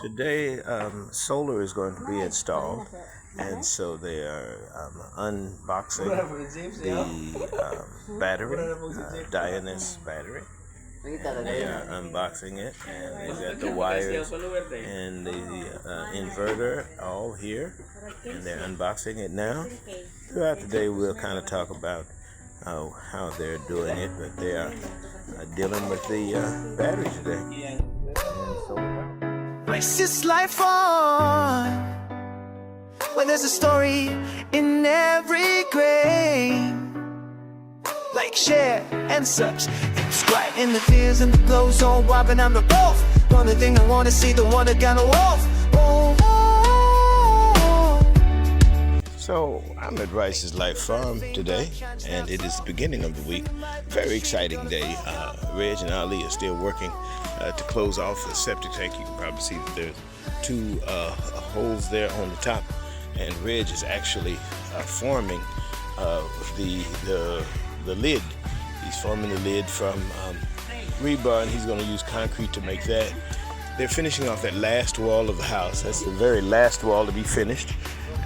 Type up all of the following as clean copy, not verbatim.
Today, solar is going to be installed, and so they are unboxing the battery, Dianus battery. And they are unboxing it, and they got the wires and the inverter all here, and they're unboxing it now. Throughout the day, we'll kind of talk about how they're doing it, but they are dealing with the battery today. Race this life on when there's a story in every grain. Like, share, and such. Subscribe in the fears and the glows on Robin, I'm the both. One the thing I wanna see, the one that got a wolf. Oh, oh, oh. So I'm at Rice's Life Farm today, and it is the beginning of the week. Very exciting day. Reg and Ali are still working to close off the septic tank. You can probably see that there's two holes there on the top, and Reg is actually forming the lid. He's forming the lid from rebar, and he's going to use concrete to make that. They're finishing off that last wall of the house. That's the very last wall to be finished,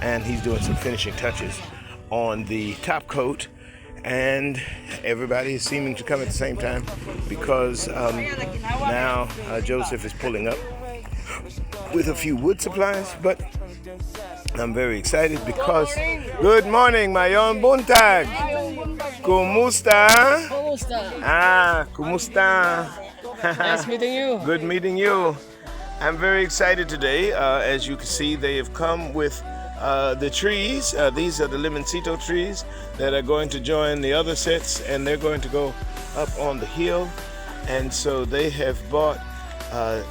and he's doing some finishing touches on the top coat. And everybody is seeming to come at the same time because now Joseph is pulling up with a few wood supplies. But I'm very excited because good morning, Mayon Buntag. Kumusta? Kumusta? Nice meeting you. Good meeting you. I'm very excited today. As you can see, they have come with the trees. These are the Limoncito trees that are going to join the other sets, and they're going to go up on the hill. And so they have bought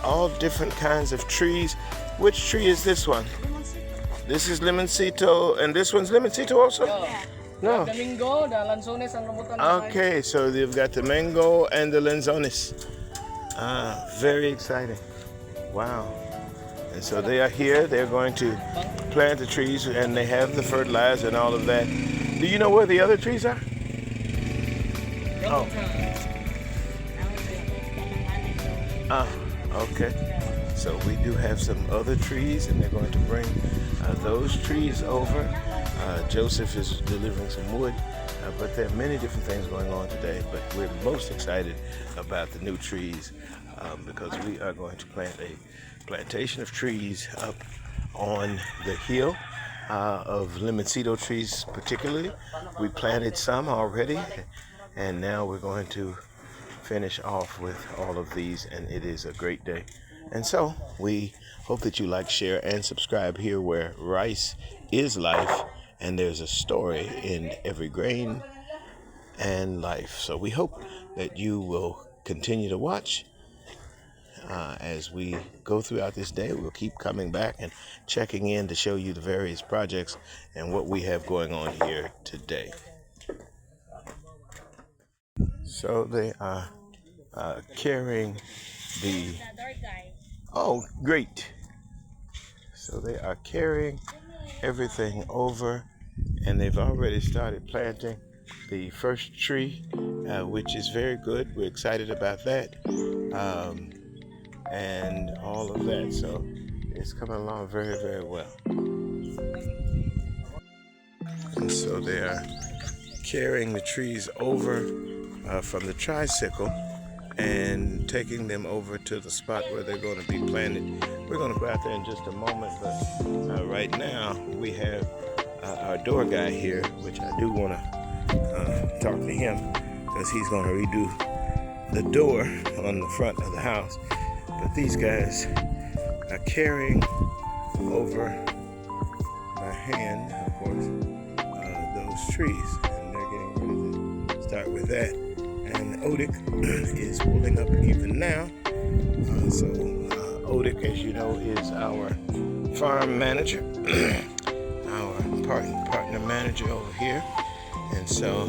all different kinds of trees. Which tree is this one? This is Limoncito, and this one's Limoncito also? No. The mango, the lanzones, and rambutan. Okay, so they've got the mango and the lanzones. Very exciting. Wow. And so they are here. They're going to plant the trees, and they have the fertilizer and all of that. Do you know where the other trees are? Oh. Okay. So we do have some other trees, and they're going to bring those trees over. Joseph is delivering some wood, but there are many different things going on today. But we're most excited about the new trees because we are going to plant a plantation of trees up on the hill of Limoncito trees particularly. We planted some already, and now we're going to finish off with all of these, and it is a great day. And so we hope that you like, share, and subscribe here where rice is life, and there's a story in every grain and life. So we hope that you will continue to watch as we go throughout this day. We'll keep coming back and checking in to show you the various projects and what we have going on here today. So they are carrying the... Oh, great. So they are carrying everything over, and they've already started planting the first tree, which is very good. We're excited about that. And all of that. So it's coming along very, very well. And so they are carrying the trees over from the tricycle and taking them over to the spot where they're going to be planted. We're going to go out there in just a moment, but right now we have our door guy here, which I do want to talk to him because he's going to redo the door on the front of the house. But these guys are carrying over by hand, of course, those trees, and they're getting ready to start with that. And Odik is pulling up even now. So Odik, as you know, is our farm manager, our partner manager over here. And so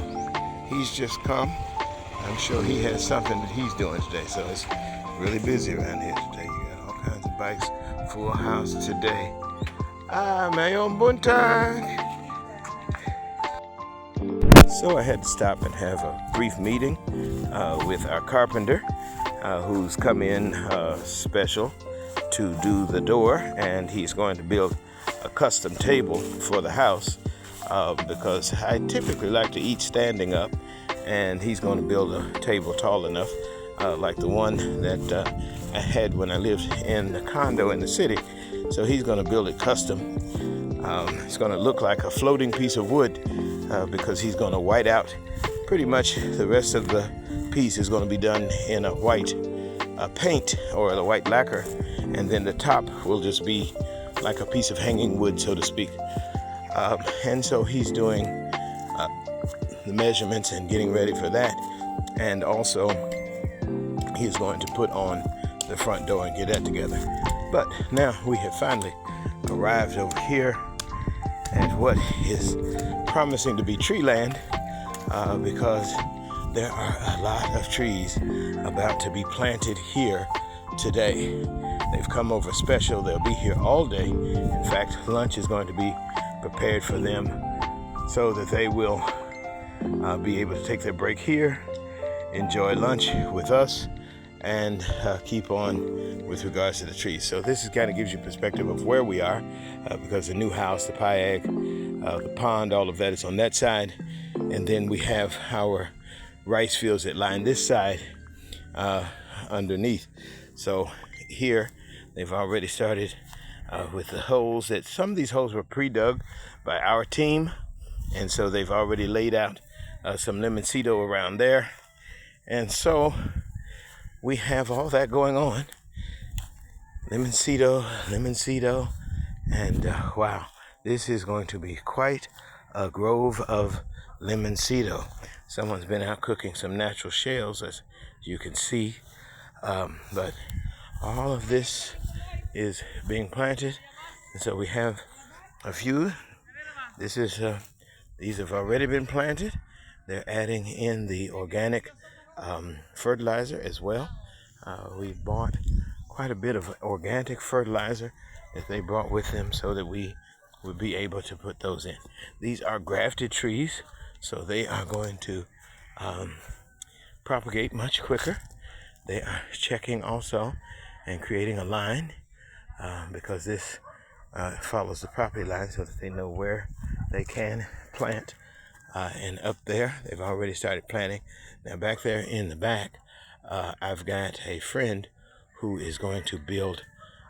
he's just come. I'm sure he has something that he's doing today. So it's really busy around here today. You got all kinds of bikes, full house today. Mayon Buntag. So I had to stop and have a brief meeting with our carpenter who's come in special to do the door, and he's going to build a custom table for the house because I typically like to eat standing up, and he's going to build a table tall enough like the one that I had when I lived in the condo in the city. So he's going to build it custom. It's going to look like a floating piece of wood because he's going to white out. Pretty much the rest of the piece is going to be done in a white paint or a white lacquer, and then the top will just be like a piece of hanging wood, so to speak. And so he's doing the measurements and getting ready for that, and also he's going to put on the front door and get that together. But now we have finally arrived over here at what is promising to be tree land because there are a lot of trees about to be planted here today. They've come over special. They'll be here all day. In fact, lunch is going to be prepared for them so that they will be able to take their break here, enjoy lunch with us, and keep on with regards to the trees. So this is kind of gives you perspective of where we are because the new house, the Piag, the pond, all of that is on that side. And then we have our rice fields that line this side underneath. So here they've already started with the holes. That some of these holes were pre-dug by our team, and so they've already laid out some limoncito around there. And so we have all that going on. Limoncito, and wow, this is going to be quite a grove of limoncito. Someone's been out cooking some natural shells, as you can see, but all of this is being planted, and so we have a few. These have already been planted. They're adding in the organic fertilizer as well. We bought quite a bit of organic fertilizer that they brought with them so that we would be able to put those in. These are grafted trees, so they are going to propagate much quicker. They are checking also and creating a line because this follows the property line so that they know where they can plant. And up there, they've already started planting. Now back there in the back, I've got a friend who is going to build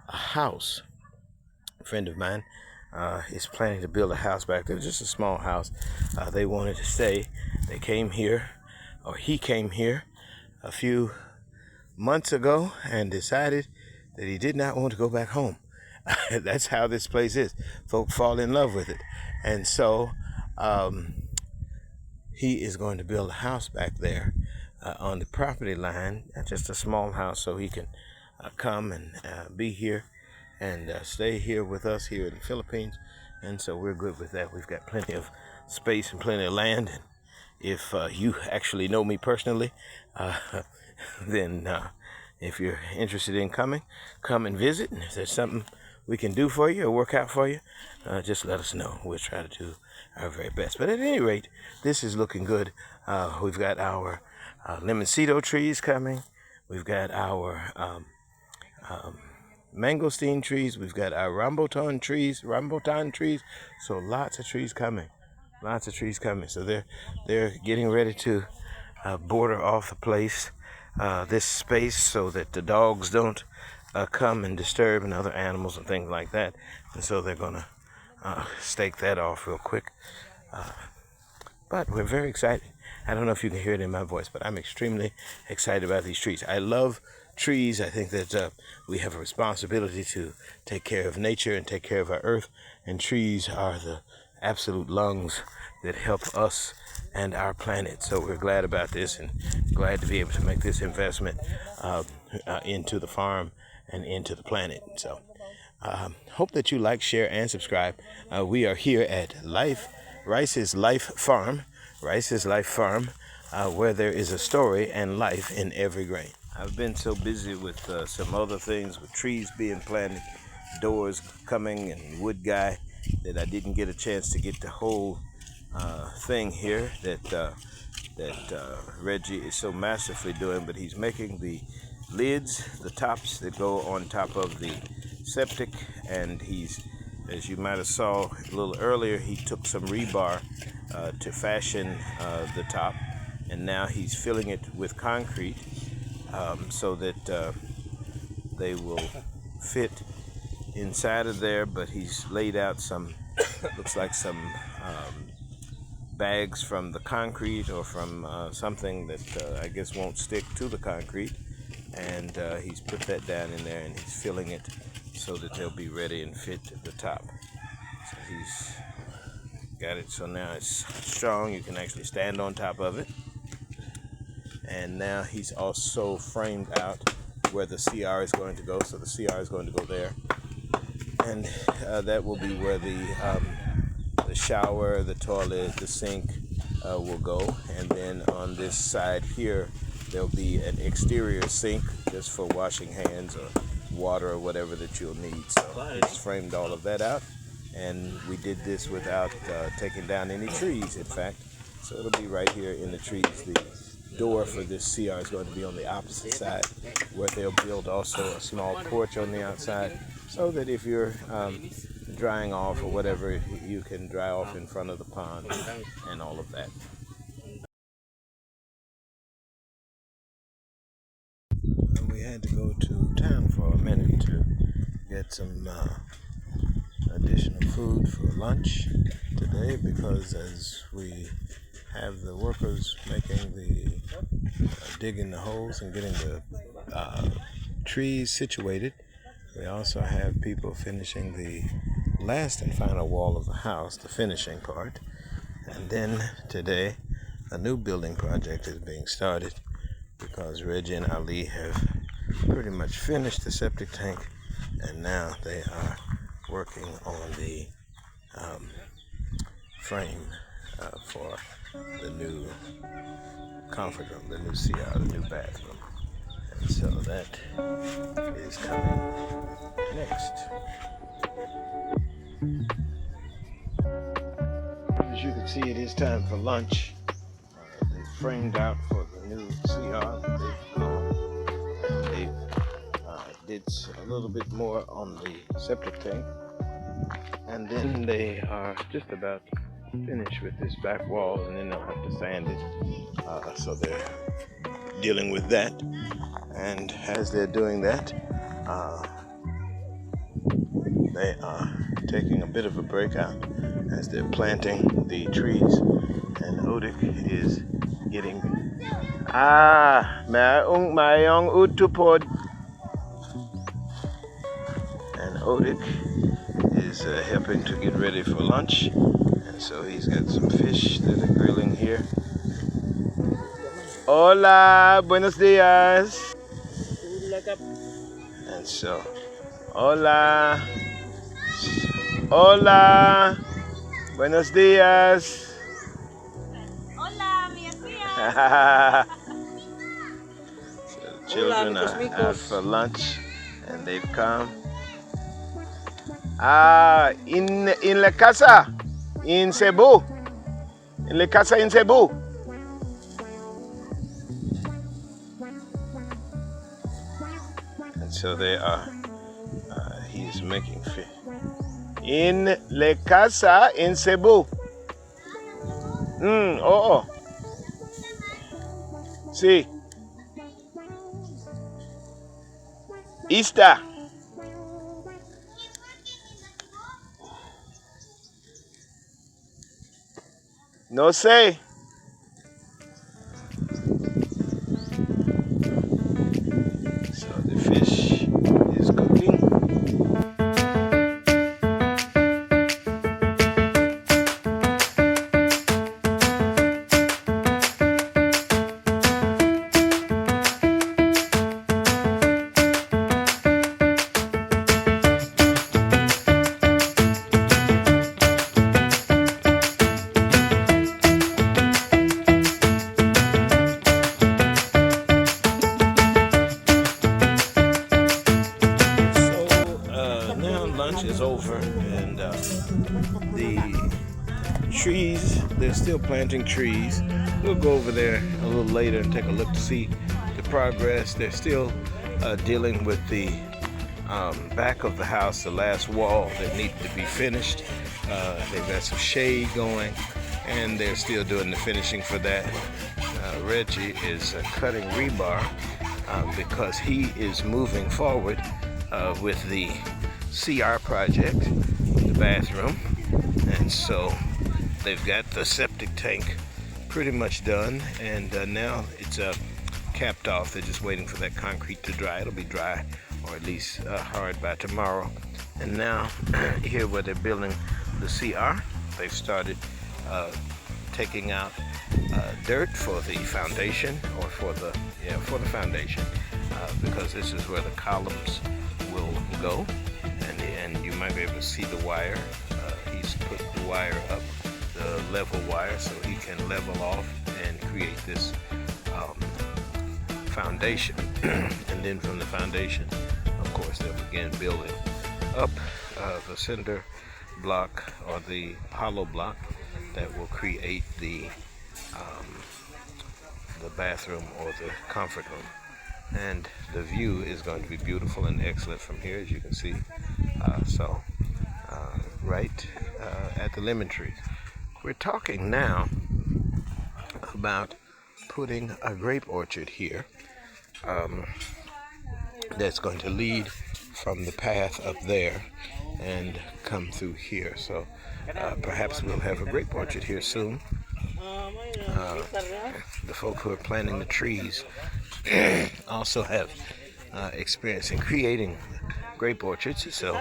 a house. A friend of mine is planning to build a house back there, just a small house. They wanted to stay. They came here, or he came here a few months ago and decided that he did not want to go back home. That's how this place is. Folk fall in love with it. And so he is going to build a house back there on the property line, just a small house, so he can come and be here and stay here with us here in the Philippines. And so we're good with that. We've got plenty of space and plenty of land. And if you actually know me personally, then if you're interested in coming, come and visit. And if there's something we can do for you or work out for you, just let us know. We'll try to do our very best. But at any rate, this is looking good. We've got our limoncito trees coming. We've got our mangosteen trees. We've got our rambutan trees. So lots of trees coming. So they're getting ready to border off the place, this space, so that the dogs don't come and disturb, and other animals and things like that. And so they're gonna stake that off real quick. But we're very excited. I don't know if you can hear it in my voice, but I'm extremely excited about these trees. I love trees. I think that we have a responsibility to take care of nature and take care of our earth, and trees are the absolute lungs that help us and our planet. So we're glad about this and glad to be able to make this investment into the farm and into the planet. So hope that you like, share, and subscribe. We are here at Rice's Life Farm, where there is a story and life in every grain. I've been so busy with some other things, with trees being planted, doors coming, and wood guy, that I didn't get a chance to get the whole thing here that Reggie is so masterfully doing. But he's making the lids, the tops that go on top of the septic, and he's, as you might have saw a little earlier, he took some rebar to fashion the top, and now he's filling it with concrete so that they will fit inside of there. But he's laid out some, looks like some bags from the concrete or from something that I guess won't stick to the concrete, and he's put that down in there, and he's filling it so that they'll be ready and fit the top. So he's got it so now it's strong, you can actually stand on top of it. And now he's also framed out where the CR is going to go, so the CR is going to go there, and that will be where the shower, the toilet, the sink will go. And then on this side here there'll be an exterior sink just for washing hands or water or whatever that you'll need. So it's framed all of that out, and we did this without taking down any trees, in fact. So it'll be right here in the trees. The door for this CR is going to be on the opposite side, where they'll build also a small porch on the outside, so that if you're drying off or whatever, you can dry off in front of the pond and all of that. We had to go to town for a minute to get some additional food for lunch today, because as we have the workers making the digging the holes and getting the trees situated, we also have people finishing the last and final wall of the house, the finishing part. And then today a new building project is being started, because Reggie and Ali have pretty much finished the septic tank, and now they are working on the frame for the new comfort room, the new CR, the new bathroom. And so that is coming next. As you can see, it is time for lunch. They framed out for the new CR that they've built, and they did a little bit more on the septic tank, and then they are just about finished with this back wall, and then they'll have to sand it. So they're dealing with that, and as they're doing that, they are taking a bit of a break out as they're planting the trees, and Odik is getting mayong utupod, and Odik is helping to get ready for lunch. And so he's got some fish that are grilling here. Hola, buenos dias. And so, hola, hola, buenos dias. Hola, mi tía. So the children are out for lunch, and they've come. In la casa, in Cebu. In la casa in Cebu. And so they are, he's making fish. In la casa in Cebu. Oh. Sí. Ista. No sé. So the fish is cooking. Is over, and the trees, they're still planting trees. We'll go over there a little later and take a look to see the progress. They're still dealing with the back of the house, the last wall that needed to be finished. They've got some shade going, and they're still doing the finishing for that. Reggie is cutting rebar because he is moving forward with the CR project, the bathroom, and so they've got the septic tank pretty much done, and now it's capped off. They're just waiting for that concrete to dry. It'll be dry, or at least hard by tomorrow. And now here where they're building the CR, they've started taking out dirt for the foundation, or for the foundation, because this is where the columns will go, and you might be able to see the wire. He's put the wire up, the level wire, so he can level off and create this foundation. And then from the foundation, of course, they'll begin building up the cinder block, or the hollow block, that will create the bathroom or the comfort room. And the view is going to be beautiful and excellent from here, as you can see. Right at the lemon tree. We're talking now about putting a grape orchard here that's going to lead from the path up there and come through here. So perhaps we'll have a grape orchard here soon. The folk who are planting the trees also have experience in creating grape orchards, so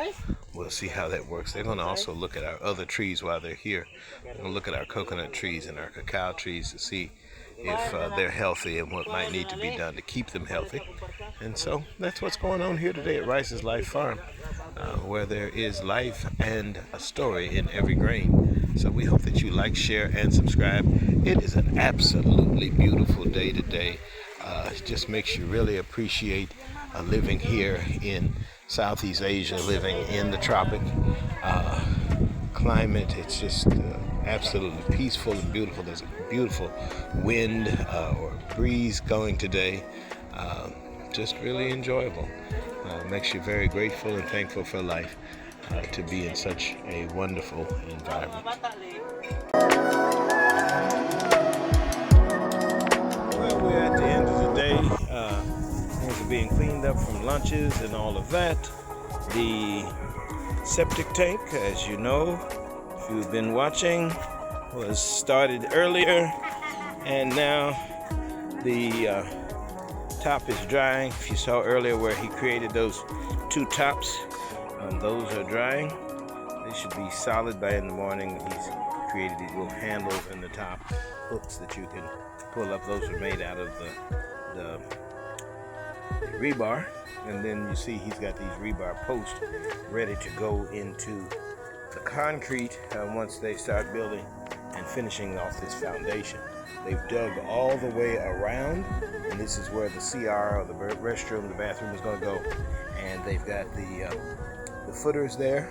we'll see how that works. They're going to also look at our other trees while they're here. They're going to look at our coconut trees and our cacao trees to see if they're healthy and what might need to be done to keep them healthy. And so that's what's going on here today at Rice's Life Farm, where there is life and a story in every grain. So we hope that you like, share, and subscribe. It is an absolutely beautiful day today. It just makes you really appreciate living here in Southeast Asia, living in the tropic climate. It's just absolutely peaceful and beautiful. There's a beautiful wind or breeze going today. Just really enjoyable. Makes you very grateful and thankful for life to be in such a wonderful environment. Well, we're at the end of the day. Things are being cleaned up from lunches and all of that. The septic tank, as you know, if you've been watching, was started earlier, and now the top is drying. If you saw earlier where he created those two tops, those are drying. They should be solid by in the morning. He's created these little handles in the top, hooks that you can pull up. Those are made out of the rebar, and then you see he's got these rebar posts ready to go into the concrete once they start building and finishing off this foundation. They've dug all the way around, and this is where the CR, or the restroom, the bathroom, is going to go. And they've got the footers there,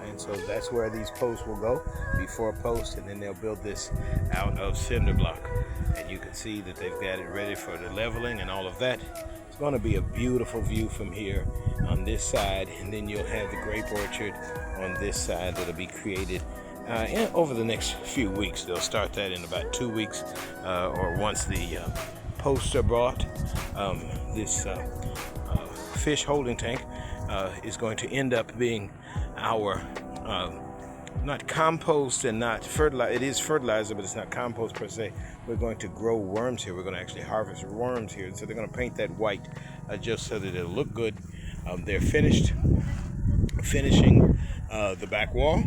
and so that's where these posts will go, before posts, and then they'll build this out of cinder block. And you can see that they've got it ready for the leveling and all of that. It's going to be a beautiful view from here on this side, and then you'll have the grape orchard on this side that'll be created over the next few weeks. They'll start that in about 2 weeks, or once the posts are brought. This fish holding tank is going to end up being our not compost and not fertilizer. It is fertilizer, but it's not compost per se. We're going to grow worms here. We're going to actually harvest worms here. So they're going to paint that white just so that it'll look good. They're finishing the back wall.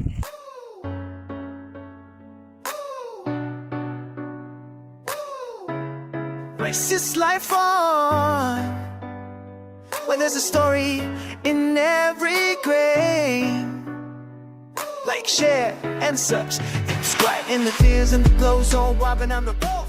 Rice's Life on, where there's a story in every grain. Like, share, and such. Subscribe in the tears and the clothes, all bobbing on the road.